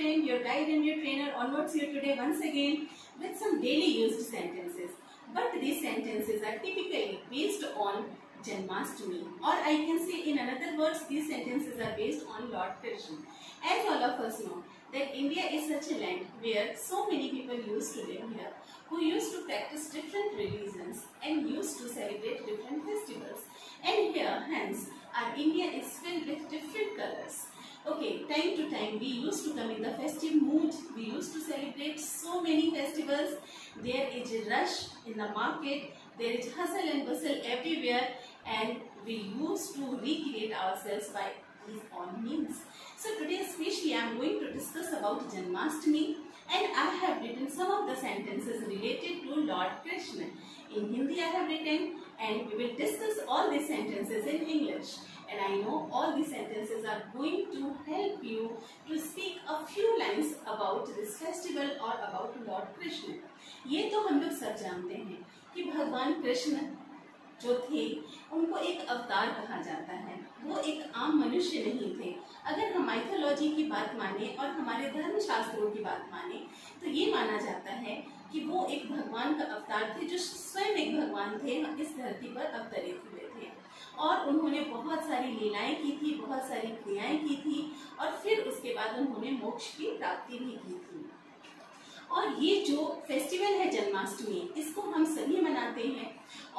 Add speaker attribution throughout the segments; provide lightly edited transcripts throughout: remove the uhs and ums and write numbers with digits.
Speaker 1: friend, your guide and your trainer onwards here today once again with some daily used sentences. But these sentences are typically based on Janmashtami, or I can say in another words, these sentences are based on Lord Krishna. As all of us know that India is such a land where so many people used to live here, who used to practice different religions and used to celebrate different festivals. And here, hence, our India is filled with different colors. Okay, time to time we used to come in the festive mood, we used to celebrate so many festivals. There is a rush in the market, there is hustle and bustle everywhere, and we used to recreate ourselves by these all means. So today especially I am going to discuss about Janmashtami, and I have written some of the sentences related to Lord Krishna. In Hindi I have written, and we will discuss all these sentences in English. And I know all these sentences are going to help you to speak a few lines about this festival or about Lord Krishna. ये तो हम लोग सब जानते हैं कि भगवान कृष्ण जो थे उनको एक अवतार कहा जाता है, वो एक आम मनुष्य नहीं थे। अगर हम माइथोलॉजी की बात माने और हमारे धर्म शास्त्रों की बात माने तो ये माना जाता है कि वो एक भगवान का अवतार थे, जो स्वयं एक भगवान थे, इस धरती पर अवतरित हुए थे और उन्होंने बहुत सारी लीलाएं की थी, बहुत सारी क्रियाएं की थी और फिर उसके बाद उन्होंने मोक्ष की प्राप्ति भी की थी। और ये जो फेस्टिवल है जन्माष्टमी, इसको हम सभी मनाते हैं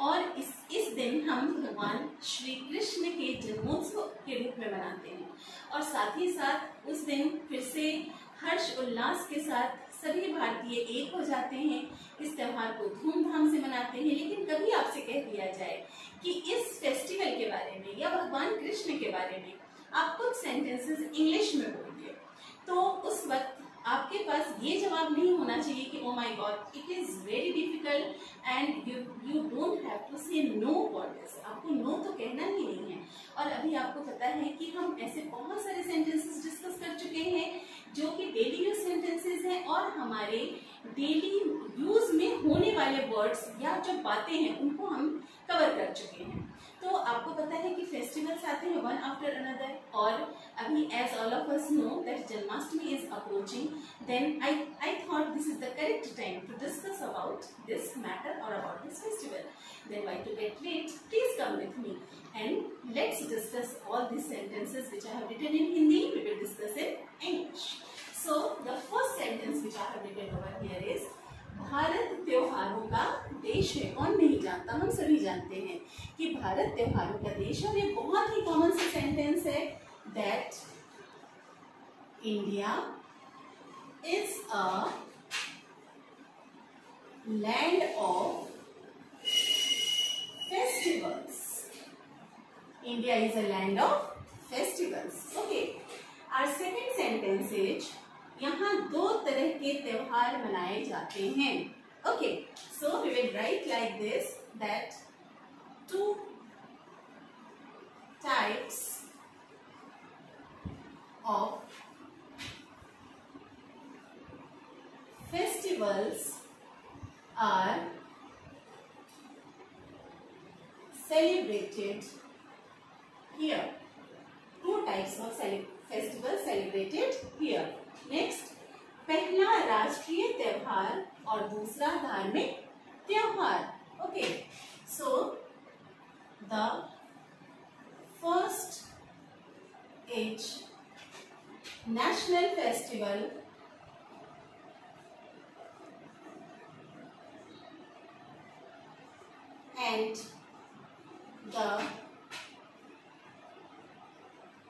Speaker 1: और इस दिन हम भगवान श्री कृष्ण के जन्मोत्सव के रूप में मनाते हैं और साथ ही साथ उस दिन फिर से हर्ष उल्लास के साथ सभी भारतीय एक हो जाते हैं, इस त्योहार को धूमधाम से मनाते हैं। लेकिन कभी आपसे कह दिया जाए कि इस फेस्टिवल के बारे में या भगवान कृष्ण के बारे में आप कुछ सेंटेंसेस इंग्लिश में बोलिए, तो उस वक्त आपके पास ये जवाब नहीं होना चाहिए कि oh my god it is very difficult and you don't have to say no for this. आपको नो तो कहना ही नहीं है। और अभी आपको पता है कि हम ऐसे बहुत सारे सेंटेंसेस डिस्कस कर चुके हैं जो कि डेली यूज सेंटेंसेस हैं और हमारे डेली यूज में होने वाले वर्ड्स या जो बातें हैं उनको हम कवर कर चुके हैं। तो आपको पता है कि फेस्टिवल्स आते हैं वन आफ्टर अनदर, और अभी as all of us know that Janmashtami is approaching, then I thought this is the correct time to discuss about this matter और about this festival. Then why to get late? Please come with me and let's discuss all these sentences which I have written in Hindi. We will discuss in English. So the first sentence which I have written over here is Bharat त्योहारों का देश है। कौन नहीं जानता, हम सभी जानते हैं कि भारत त्योहारों का देश है। और ये बहुत ही कॉमन सा सेंटेंस है that India is a land of festivals. India is a land of festivals. Okay. Our second sentence is यहाँ दो तरह के त्योहार मनाए जाते हैं. Okay. So we will write like this that two types of festivals are celebrated here. Two types of festivals celebrated here. Next, पहला राष्ट्रीय त्योहार और दूसरा धार्मिक त्योहार. Okay, so the first is national festival and the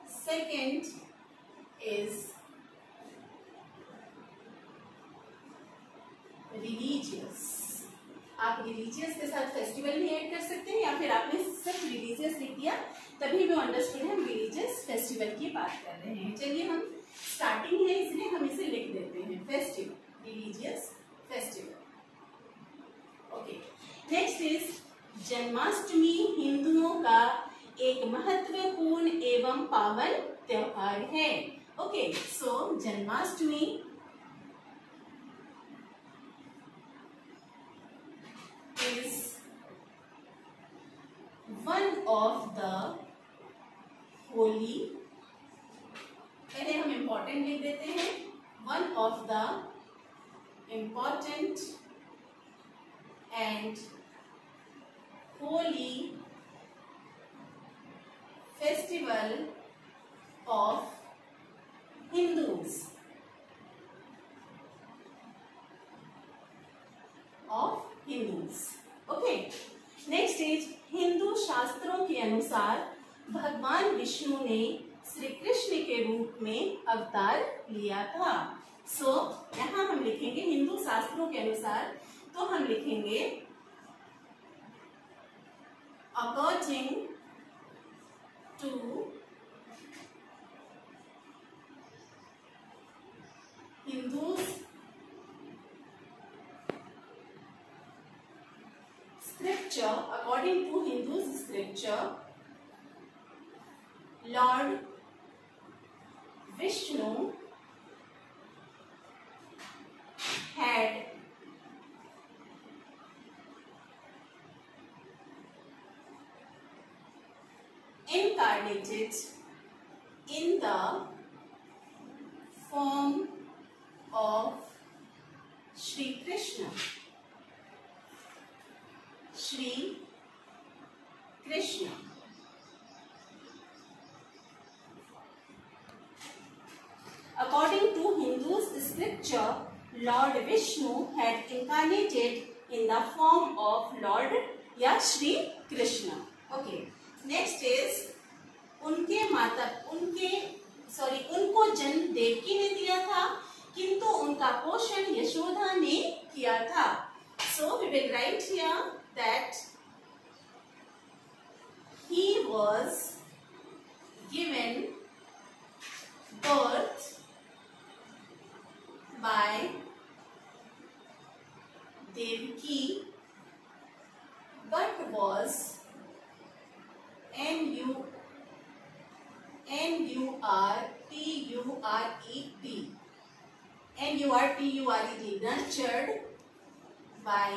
Speaker 1: second is religious. आप religious के साथ फेस्टिवल भी ऐड कर सकते हैं या फिर आपने सिर्फ रिलीजियस लिख दिया तभी भी अंडरस्टूड है हम रिलीजियस फेस्टिवल की बात कर रहे हैं। चलिए हम स्टार्टिंग है इसलिए हम इसे लिख देते हैं festival, religious festival. Okay, next is Janmashtami हिंदुओं का एक महत्वपूर्ण एवं पावन त्योहार है. Okay, so Janmashtami is one of the holy, पहले हम इम्पोर्टेंट लिख देते हैं, one of the important and holy festival of Hindus. Okay, next is Hindu शास्त्रों के अनुसार भगवान विष्णु ने श्री कृष्ण के रूप में अवतार लिया था। सो यहाँ हम लिखेंगे हिंदू शास्त्रों के अनुसार, तो हम लिखेंगे according to Hindus scripture, according to Hindus scripture, Lord Vishnu had incarnated in the form of Shri Krishna. Shri Krishna. According to Hindus scripture, Lord Vishnu had incarnated in the form of Lord या Shri Krishna. Okay. Next is उनको जन्म देवकी ने दिया था, किंतु उनका पोषण यशोदा ने किया था। So we will write here that he was given birth by Devaki, but was N-U-R-T-U-R-E-D nurtured by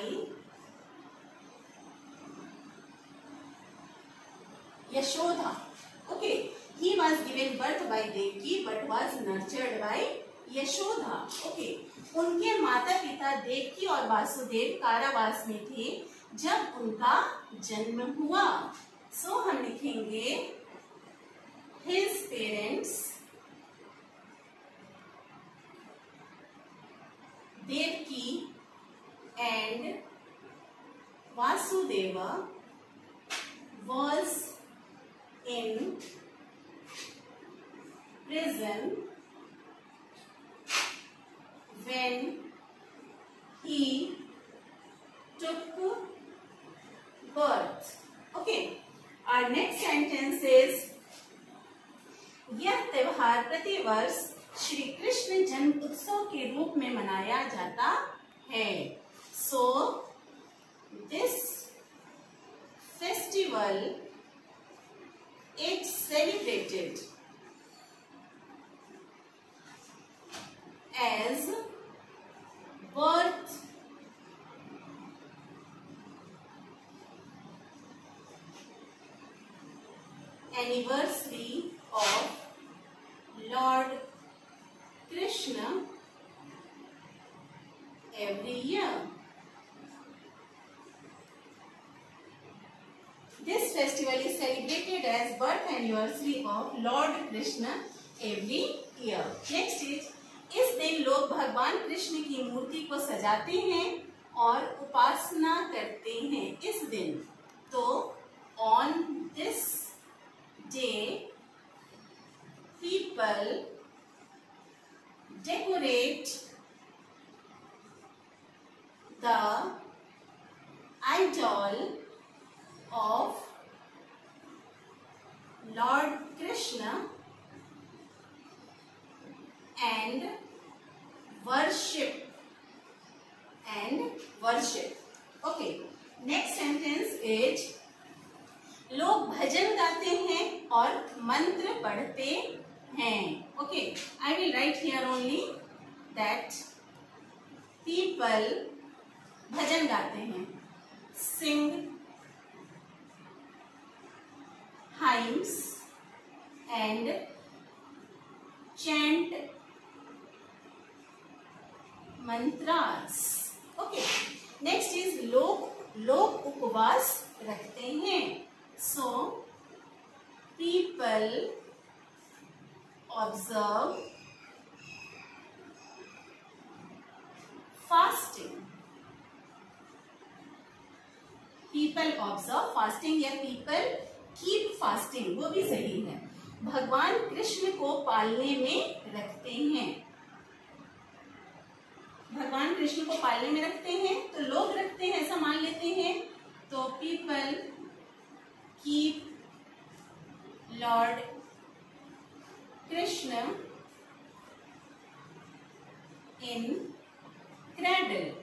Speaker 1: Yashoda. Okay, he was given birth by Devaki but was nurtured by Yashoda. Okay, उनके माता पिता देवकी और वासुदेव कारावास में थे जब उनका जन्म हुआ। सो हम लिखेंगे his parents Devaki and Vasudeva was in prison when he took birth. Okay, our next sentence is यह त्योहार प्रतिवर्ष श्री कृष्ण जन्म उत्सव के रूप में मनाया जाता है। So this festival is celebrated as birth anniversary of Lord Krishna every year. This festival is celebrated as birth anniversary of Lord Krishna every year. Next is इस दिन लोग भगवान कृष्ण की मूर्ति को सजाते हैं और उपासना करते हैं इस दिन। तो on this day people decorate the idol of Lord Krishna and worship. Okay, next sentence is लोग भजन गाते हैं और मंत्र पढ़ते हैं। Okay, I will write here only that people भजन गाते हैं, sing hymns and chant mantras. Okay, next is लोग उपवास रखते हैं। So people observe fasting. People observe fasting या पीपल कीप फास्टिंग, वो भी सही है। भगवान कृष्ण को पालने में रखते हैं। भगवान कृष्ण को पालने में रखते हैं तो लोग रखते हैं ऐसा मान लेते हैं, तो people keep Lord Krishna in cradle,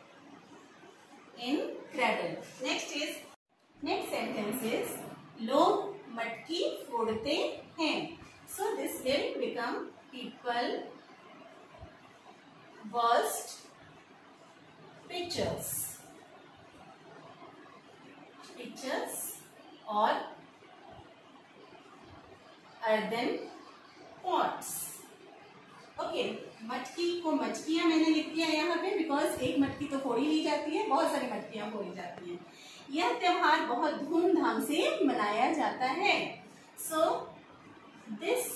Speaker 1: in cradle. Next sentence is लोग मटकी फोड़ते हैं। So this will become people burst pitchers or earthen pots। Okay, मटकी को मटकियां मैंने लिख दिया यहाँ पे बिकॉज एक मटकी तो फोड़ी ली जाती है, बहुत सारी मटकियां फोड़ी जाती हैं। यह त्योहार बहुत धूमधाम से मनाया जाता है। So this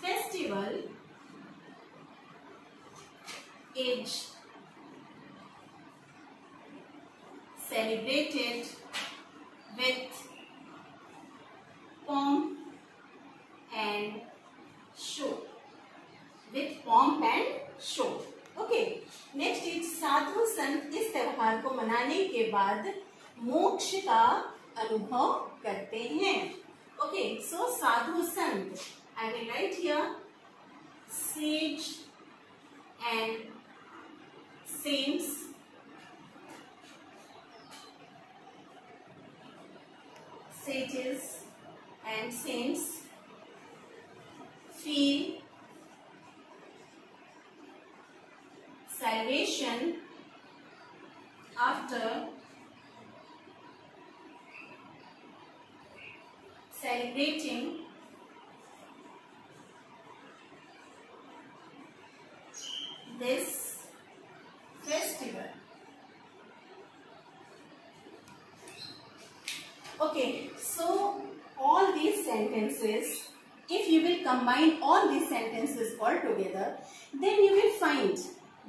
Speaker 1: festival is celebrated with pomp and show। With pomp and show। Okay, next is साधु संत इस त्योहार को मनाने के बाद मोक्ष का अनुभव करते हैं। Okay, so Sadhu Sant, I will write here says and cents. Sages and saints feel salvation after celebrating this festival। Okay, so all these sentences, if you will combine all these sentences all together, then you will find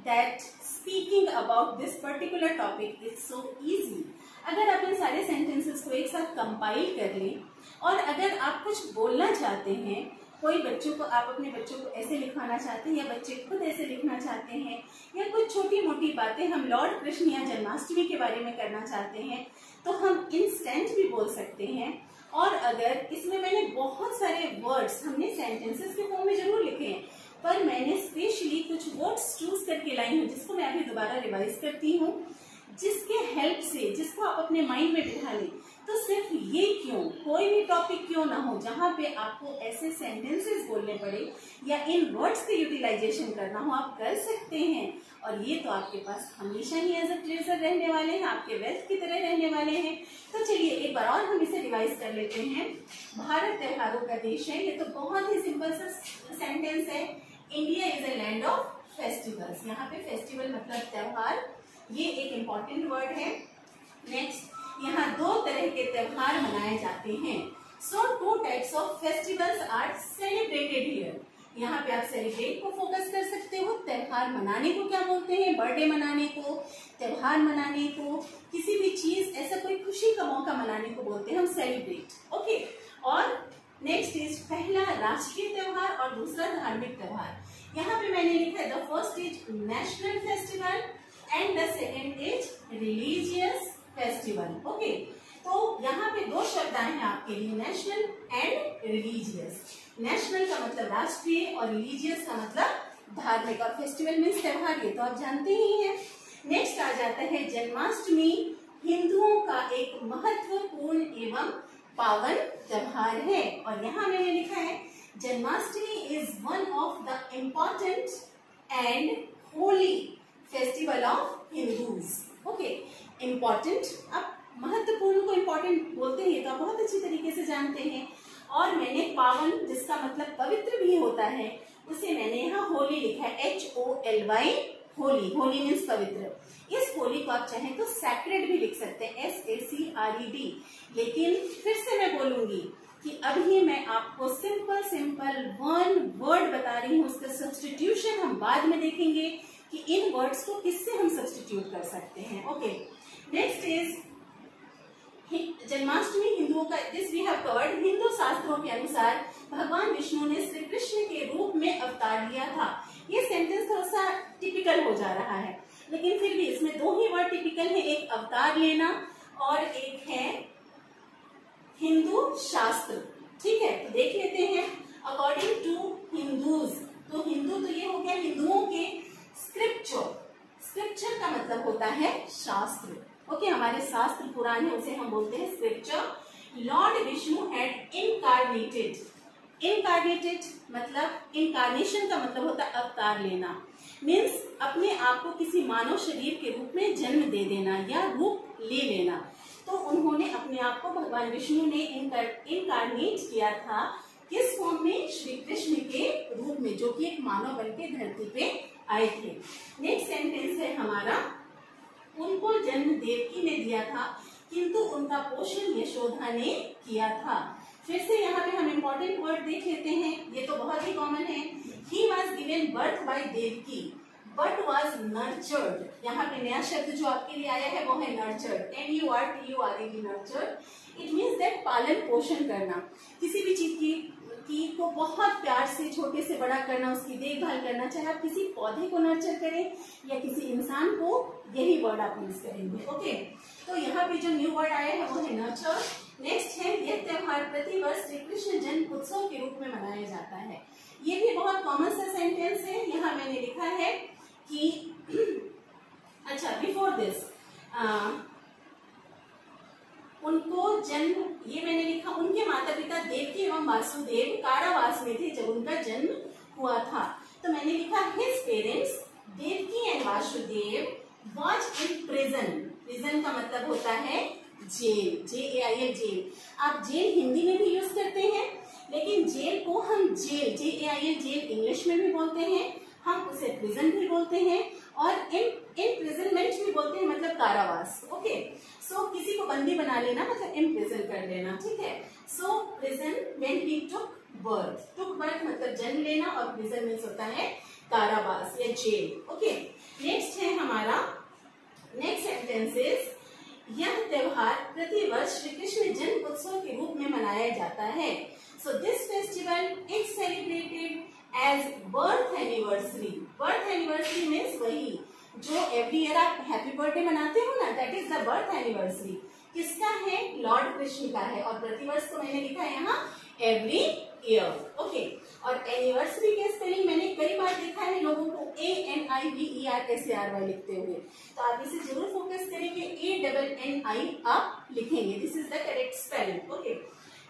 Speaker 1: that speaking about this particular topic is so easy। अगर आप इन सारे sentences को एक साथ compile कर लें और अगर आप कुछ बोलना चाहते हैं, कोई बच्चों को, आप अपने बच्चों को ऐसे लिखवाना चाहते हैं या बच्चे खुद ऐसे लिखना चाहते हैं या कुछ छोटी मोटी बातें हम लॉर्ड कृष्ण या जन्माष्टमी के बारे में करना चाहते हैं तो हम इंस्टेंट भी बोल सकते हैं। और अगर इसमें मैंने बहुत सारे वर्ड्स हमने सेंटेंसेस के फॉर्म में जरूर लिखे हैं, पर मैंने स्पेशली कुछ वर्ड्स चूज करके लाई हूँ जिसको मैं अभी दोबारा रिवाइज करती हूँ, जिसके हेल्प से, जिसको आप अपने माइंड में बिठा लें। तो सिर्फ ये क्यों, कोई भी टॉपिक क्यों ना हो जहाँ पे आपको ऐसे सेंटेंसेस बोलने पड़े या इन वर्ड्स के यूटिलाइजेशन करना हो, आप कर सकते हैं। और ये तो आपके पास हमेशा ही एज अ ट्रेजर रहने वाले हैं, आपके वेल्थ की तरह रहने वाले हैं। तो चलिए एक बार और हम इसे रिवाइज कर लेते हैं। भारत त्योहारों का देश है, ये तो बहुत ही सिंपल सा सेंटेंस है। India is a land of festivals. यहाँ पे फेस्टिवल मतलब त्योहार, ये एक इम्पॉर्टेंट वर्ड है। नेक्स्ट, यहाँ दो तरह के त्योहार मनाए जाते हैं। So 2 types of festivals are celebrated here. यहाँ पे आप सेलिब्रेट को फोकस कर सकते हो, त्योहार मनाने को क्या बोलते हैं, बर्थडे मनाने को, त्योहार मनाने को, किसी भी चीज ऐसा कोई खुशी का मौका मनाने को बोलते हैं हम सेलिब्रेट। ओके, और नेक्स्ट इज पहला राष्ट्रीय त्योहार और दूसरा धार्मिक त्योहार। यहाँ पे मैंने लिखा है the first is national festival and the second is religious festival. Okay, तो यहाँ पे 2 शब्द आए हैं आपके लिए, नेशनल एंड रिलीजियस। नेशनल का मतलब राष्ट्रीय और रिलीजियस का मतलब धार्मिक, और फेस्टिवल मीन्स त्योहार, ये तो आप जानते ही हैं। नेक्स्ट आ जाता है जन्माष्टमी, हिंदुओं का एक महत्वपूर्ण एवं पावन त्योहार है। और यहाँ मैंने लिखा है Janmashtami is one of the important and Holi festival of Hindus. Okay, important, आप महत्वपूर्ण को इम्पोर्टेंट बोलते हैं, तो आप बहुत अच्छी तरीके से जानते हैं। और मैंने पावन, जिसका मतलब पवित्र भी होता है, उसे मैंने यहाँ होली लिखा है, HOLY होली, होली मीन्स पवित्र। इस होली को आप चाहें तो सैक्रेड भी लिख सकते हैं, SACRED। लेकिन फिर से मैं बोलूंगी कि अभी मैं आपको सिंपल वन वर्ड बता रही हूँ, उसका सब्स्टिट्यूशन हम बाद में देखेंगे कि इन वर्ड्स को किससे हम सब्स्टिट्यूट कर सकते हैं। ओके, नेक्स्ट इज जन्माष्टमी हिंदुओं का, this we have covered. Hindu शास्त्रों के अनुसार भगवान विष्णु ने श्री कृष्ण के रूप में अवतार लिया था। ये सेंटेंस थोड़ा सा टिपिकल हो जा रहा है, लेकिन फिर भी इसमें दो ही वर्ड टिपिकल है, एक अवतार लेना और एक है हिंदू शास्त्र। ठीक है, तो देख लेते हैं। अकॉर्डिंग टू हिंदूज, तो हिंदू तो ये हो गया हिंदुओं के स्क्रिप्चर। स्क्रिप्चर का मतलब होता है शास्त्र। ओके, हमारे शास्त्र पुराण है, उसे हम बोलते हैं स्क्रिप्चर। Lord Vishnu had इनकार्नेटेड। इनकार्नेटेड मतलब इनकारनेशन का मतलब होता है अवतार लेना, मीन्स अपने आप को किसी मानव शरीर के रूप में जन्म दे देना या रूप ले लेना। तो उन्होंने अपने आप को, भगवान विष्णु ने इनकारनेट किया था किस फॉर्म में? श्री कृष्ण के रूप में, जो कि एक मानव बन के धरती पे आए थे। नेक्स्ट सेंटेंस है हमारा, उनको जन्म देवकी ने दिया था किंतु उनका पोषण यशोदा ने किया था। फिर से यहाँ पे हम इम्पोर्टेंट वर्ड देख लेते हैं, ये तो बहुत ही कॉमन है। He was given birth by Devaki but was nurtured. यहाँ पे नया शब्द जो आपके लिए आया है वो है nurtured, NURTURED, nurtured. It means that पालन पोषण करना, किसी भी चीज की को बहुत प्यार से छोटे से बड़ा करना, उसकी देखभाल करना, चाहे आप किसी पौधे को नर्चर करें या किसी इंसान को, यही वर्ड आप यूज करेंगे। ओके, तो यहाँ पे जो न्यू वर्ड आया है वो है नर्चर। नेक्स्ट है, यह त्योहार प्रतिवर्ष श्री कृष्ण जन्म उत्सव के रूप में मनाया जाता है। ये भी बहुत कॉमन सा सेंटेंस है। यहाँ मैंने लिखा है कि अच्छा, बिफोर दिस उनको जन्म, ये मैंने लिखा, उनके माता पिता देवकी एवं वासुदेव कारावास में थे जब उनका जन्म हुआ था। तो मैंने लिखा his parents Devaki and Vasudev was in prison. Prison का मतलब होता है जेल, JAIL, जेल। आप जेल हिंदी में भी यूज करते हैं, लेकिन जेल को हम जेल, JAIL, जेल इंग्लिश में भी बोलते हैं, हम उसे प्रिजन भी बोलते हैं और इम्प्रिजनमेंट भी बोलते हैं, मतलब कारावास। ओके, सो किसी को बंदी बना लेना मतलब इम्प्रिजन कर लेना। ठीक है, so prison when he took birth मतलब जन्म लेना, और प्रिजन मीन्स होता है कारावास या जेल। ओके, नेक्स्ट है हमारा, नेक्स्ट सेंटेंस इज, यह त्योहार प्रतिवर्ष श्री कृष्ण जन्म उत्सव के रूप में मनाया जाता है। So this festival is celebrated as birth anniversary. Birth anniversary means वही जो एवरी ईयर आप हैप्पी बर्थडे मनाते हो ना, that is the birth anniversary. किसका है? लॉर्ड कृष्ण का है। और प्रतिवर्ष को मैंने लिखा है यहाँ एवरी ईयर। ओके, और एनिवर्सरी के स्पेलिंग मैंने कई बार देखा है लोगों को ANIVERSARY लिखते हुए, तो आप इसे जरूर फोकस करेंगे, ANNI आप लिखेंगे, this is the correct spelling. Okay,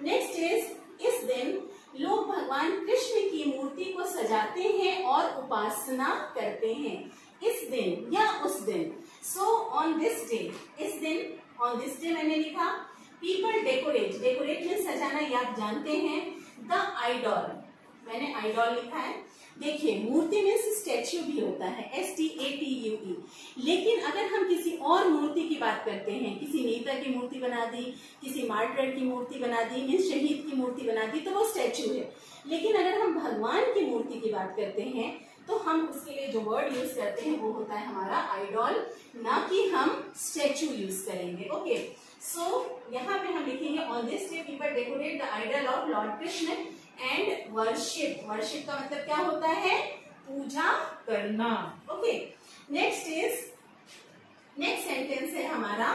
Speaker 1: next is, इस दिन लोग भगवान कृष्ण की मूर्ति को सजाते हैं और उपासना करते हैं। इस दिन या उस दिन, सो ऑन दिस डे, इस दिन, ऑन दिस डे मैंने लिखा। पीपल डेकोरेट, डेकोरेट में सजाना, ये आप जानते हैं। द आइडॉल, मैंने आइडॉल लिखा है। देखिए, मूर्ति में स्टैच्यू भी होता है, STATUE, लेकिन अगर हम किसी और मूर्ति की बात करते हैं, किसी नेता की मूर्ति बना दी, किसी मार्टर की मूर्ति बना दी, मीन्स शहीद की मूर्ति बना दी, तो वो स्टैच्यू है। लेकिन अगर हम भगवान की मूर्ति की बात करते हैं तो हम उसके लिए जो वर्ड यूज करते हैं वो होता है हमारा आइडॉल, ना कि हम स्टैच्यू यूज करेंगे। ओके, सो यहाँ पे हम लिखेंगे, on this day people decorate the idol of lord Krishna and worship. Worship का मतलब क्या होता है? पूजा करना। Okay, next is, next sentence है हमारा,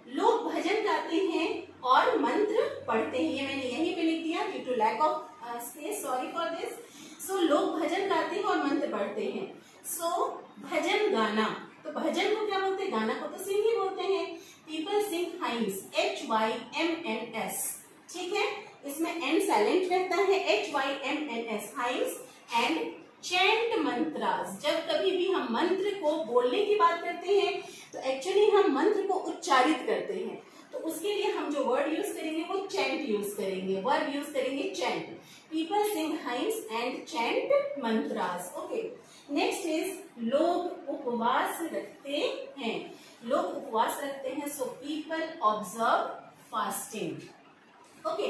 Speaker 1: लोग भजन गाते हैं और मंत्र पढ़ते हैं। ये मैंने यहीं पे लिख दिया due to lack of space, sorry for this. So लोग भजन गाते हैं और मंत्र पढ़ते हैं। सो भजन गाना, तो भजन को क्या बोलते हैं? गाना को तो सिंग ही बोलते हैं। पीपल सिंग हाइम्स, HYMNS, ठीक है, इसमें N साइलेंट रहता है, HYMNS, hymns and chant mantras. जब कभी भी हम मंत्र को बोलने की बात करते हैं तो एक्चुअली हम मंत्र को उच्चारित करते हैं, तो उसके लिए हम जो वर्ड यूज करेंगे वो चैंट यूज करेंगे, वर्ब यूज करेंगे chant. People sing hymns and chant mantras. Okay, next is लोग उपवास रखते हैं, लोग उपवास रखते हैं, so people observe fasting. Okay,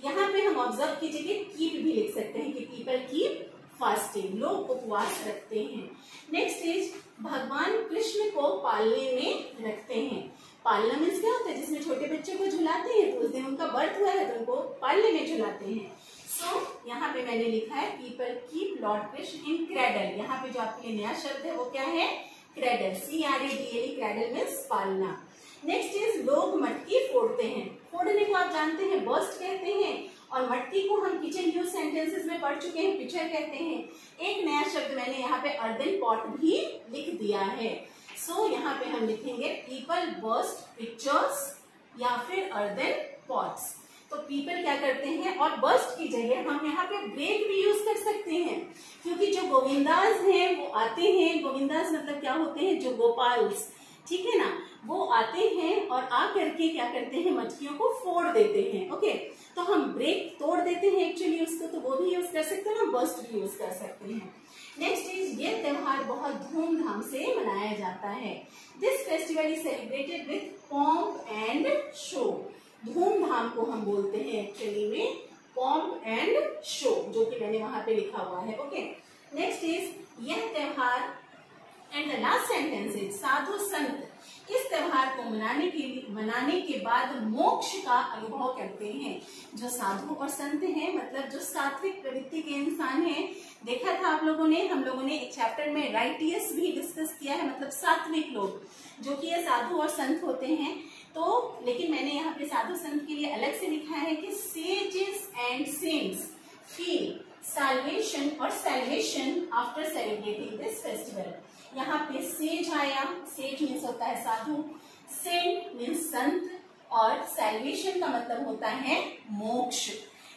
Speaker 1: यहाँ पे हम ऑब्जर्व की जगह कीप भी लिख सकते हैं कि पीपल कीप फास्टिंग, लोग उपवास रखते हैं। नेक्स्ट इज भगवान कृष्ण को पालने में रखते हैं। पालना मीन्स क्या होता है, जिसमें छोटे बच्चे को झुलाते हैं, तो उस दिन उनका बर्थ हुआ है तो उनको पालने में झुलाते हैं। सो यहाँ पे मैंने लिखा है पीपल कीप लॉर्ड कृष्ण इन क्रैडल। यहाँ पे जो आपके लिए नया शब्द है वो क्या है, क्रैडल, CRADL, क्रैडल मीन्स पालना। नेक्स्ट इज लोग मटकी फोड़ते हैं। फोड़ने को आप जानते हैं बर्स्ट कहते हैं, और मटकी को हम किचन यूज सेंटेंसेस में पढ़ चुके हैं, पिक्चर कहते हैं। एक नया शब्द मैंने यहाँ पे अर्दन पॉट भी लिख दिया है। सो यहाँ पे हम लिखेंगे पीपल बर्स्ट पिक्चर्स या फिर अर्दन पॉट्स। तो पीपल क्या करते हैं, और बर्स्ट की जगह हम यहाँ पे ब्रेक भी यूज कर सकते हैं, क्योंकि जो गोविंदास हैं वो आते हैं, गोविंदास मतलब क्या होते हैं, जो गोपाल्स, ठीक है ना, वो आते हैं और आ करके क्या करते हैं, मटकियों को फोड़ देते हैं। ओके, तो हम ब्रेक तोड़ देते हैं एक्चुअली उसको, तो वो भी यूज कर सकते हैं, हम बर्स्ट भी यूज कर सकते हैं। नेक्स्ट इज ये त्योहार बहुत धूमधाम से मनाया जाता है। This festival is celebrated with pomp and show. धूमधाम को हम बोलते हैं एक्चुअली में पॉम्प एंड शो, जो कि मैंने वहां पे लिखा हुआ है। ओके, नेक्स्ट इज यह त्योहार and the last sentence is साधु संत इस त्योहार को मनाने के बाद मोक्ष का अनुभव करते हैं। जो साधु और संत हैं, मतलब जो सात्विक प्रवृत्ति के इंसान हैं, देखा था आप लोगों ने, हम लोगों ने एक चैप्टर में राइटियस भी डिस्कस किया है, मतलब सात्विक लोग, जो कि ये साधु और संत होते हैं। तो लेकिन मैंने यहाँ पे साधु संत के लिए अलग से लिखा है कि sages and saints feel salvation और salvation after celebrating this festival. यहाँ पे सेज आया, सेज मीन्स होता है साधु, सेंट मीन्स संत, और सैल्वेशन का मतलब होता है मोक्ष।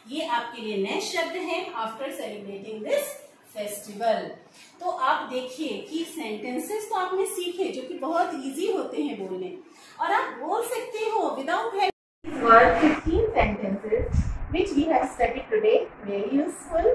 Speaker 1: ये आपके लिए नए शब्द हैं आफ्टर सेलिब्रेटिंग दिस फेस्टिवल। तो आप देखिए कि सेंटेंसेस तो आपने सीखे जो कि बहुत इजी होते हैं बोलने, और आप बोल सकते हो without help. Were 15 sentences which we have studied today, very useful,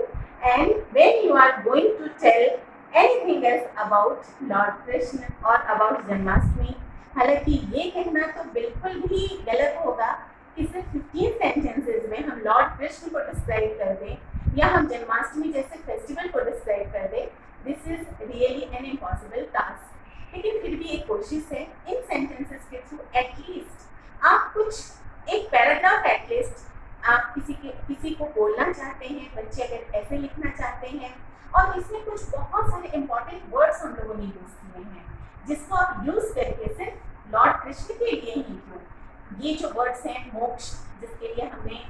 Speaker 1: and when you are going to tell anything else about Lord Krishna or about Janmashtami, हालांकि ये कहना तो बिल्कुल भी गलत होगा कि सिर्फ 15 sentences में हम लॉर्ड कृष्ण को डिस्क्राइब कर दें, या हम जन्माष्टमी जैसे फेस्टिवल को डिस्क्राइब कर दें। This is really an impossible task, लेकिन फिर भी एक कोशिश है इन सेंटेंसेस के थ्रू एटलीस्ट आप कुछ एक पैराग्राफ एटलीस्ट आप किसी को बोलना चाहते हैं, बच्चे अगर ऐसे लिखना चाहते हैं, और इसमें कुछ बहुत सारे इंपॉर्टेंट वर्ड्स हम लोगों ने यूज किए हैं, जिसको आप यूज करके सिर्फ लॉर्ड कृष्ण के लिए ही क्यों, ये जो वर्ड्स हैं मोक्ष जिसके लिए हमने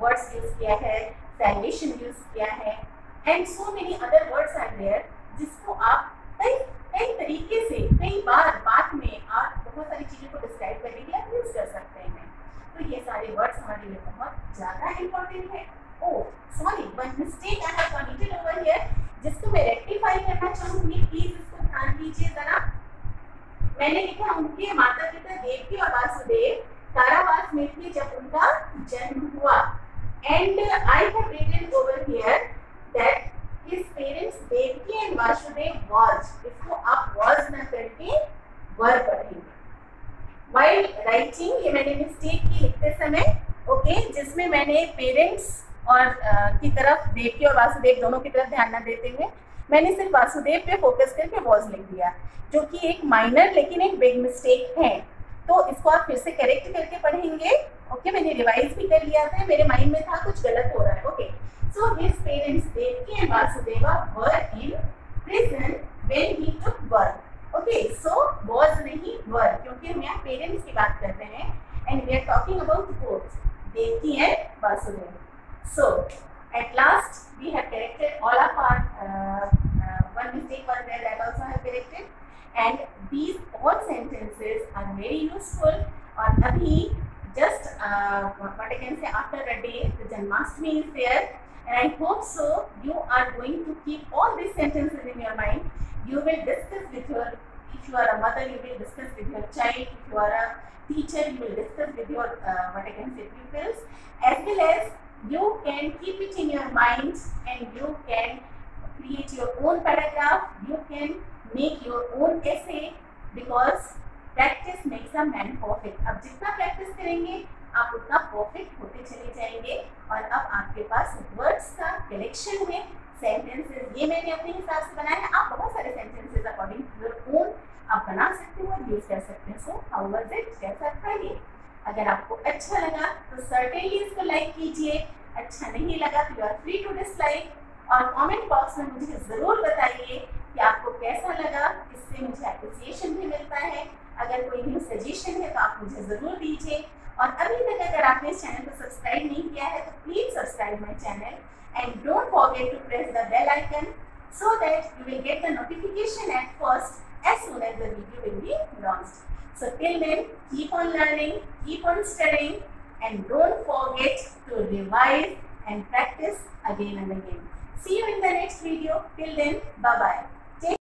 Speaker 1: वर्ड्स यूज किया है, सैल्वेशन यूज किया है, and so many other words are there, जिसको आप कई तरीके से कई बार बात में आप बहुत सारी चीजों को डिस्क्राइब करने के लिए आप यूज कर सकते हैं। तो ये सारे वर्ड्स हमारे लिए बहुत ज्यादा इंपॉर्टेंट है। Oh sorry, one mistake I have committed over here, जिसको मैं रेक्टिफाई करना चाहूंगी, प्लीज इसको ध्यान दीजिए जरा। मैंने लिखा उनके माता पिता देवकी और वासुदेव कारावास में थे जब उनका जन्म हुआ, and I have written over here that his parents Devaki and Vasudev was, इसको आप वाज ना करके वर पढ़ेंगे। While writing, ये मैंने मिस्टेक की लिखते समय, ओके, जिसमें मैंने पेरेंट्स और की तरफ देवकी और वासुदेव दोनों की तरफ ध्यान न देते हुए मैंने सिर्फ वासुदेव पे फोकस करके वॉज लिख दिया, जो कि एक माइनर लेकिन एक बिग मिस्टेक है। तो इसको आप फिर से करेक्ट करके पढ़ेंगे। ओके, मैंने रिवाइज भी कर लिया था, मेरे माइंड में था कुछ गलत हो रहा है। Okay, so his parents Devaki and Vasudeva were in prison when he took birth. Okay, so was नहीं वर, क्योंकि हम यहाँ पेरेंट्स की बात करते हैं, and we are talking about both Devaki and Vasudev. So at last we have corrected all of our one mistake was there, that also I have corrected, and these all sentences are very useful। और अभी just what I can say, after a day the Janmashtami is there, and I hope so you are going to keep all these sentences in your mind. You will discuss with your, if you are a mother you will discuss with your child, if you are a teacher you will discuss with your what I can say pupils, as well as you can keep it in your mind and you can create your own paragraph, you can make your own essay because practice makes a man perfect. अब जितना practice करेंगे आप उतना perfect होते चले जाएंगे। और अब आपके पास वर्ड्स का कलेक्शन है, सेंटेंसेस ये मैंने अपने हिसाब से बनाया है। आप बहुत सारे sentences according to your own आप बना सकते हो और यूज कर सकते हैं। सो हाउ वाज इट, कैसा था ये? अगर आपको अच्छा लगा तो सर्टेनली इसको लाइक कीजिए, अच्छा नहीं लगा तो you are free to dislike. और कमेंट बॉक्स में मुझे ज़रूर बताइए कि आपको कैसा लगा, इससे मुझे अप्रिसिएशन भी मिलता है। अगर कोई न्यू सजेशन है तो आप मुझे ज़रूर दीजिए। और अभी तक अगर आपने इस चैनल को सब्सक्राइब नहीं किया है तो please subscribe my channel and don't forget to press the bell icon so that you will get the notification at first as soon as the video will be launched. So till then, keep on learning, keep on studying, and don't forget to revise and practice again and again. See you in the next video. Till then, bye bye.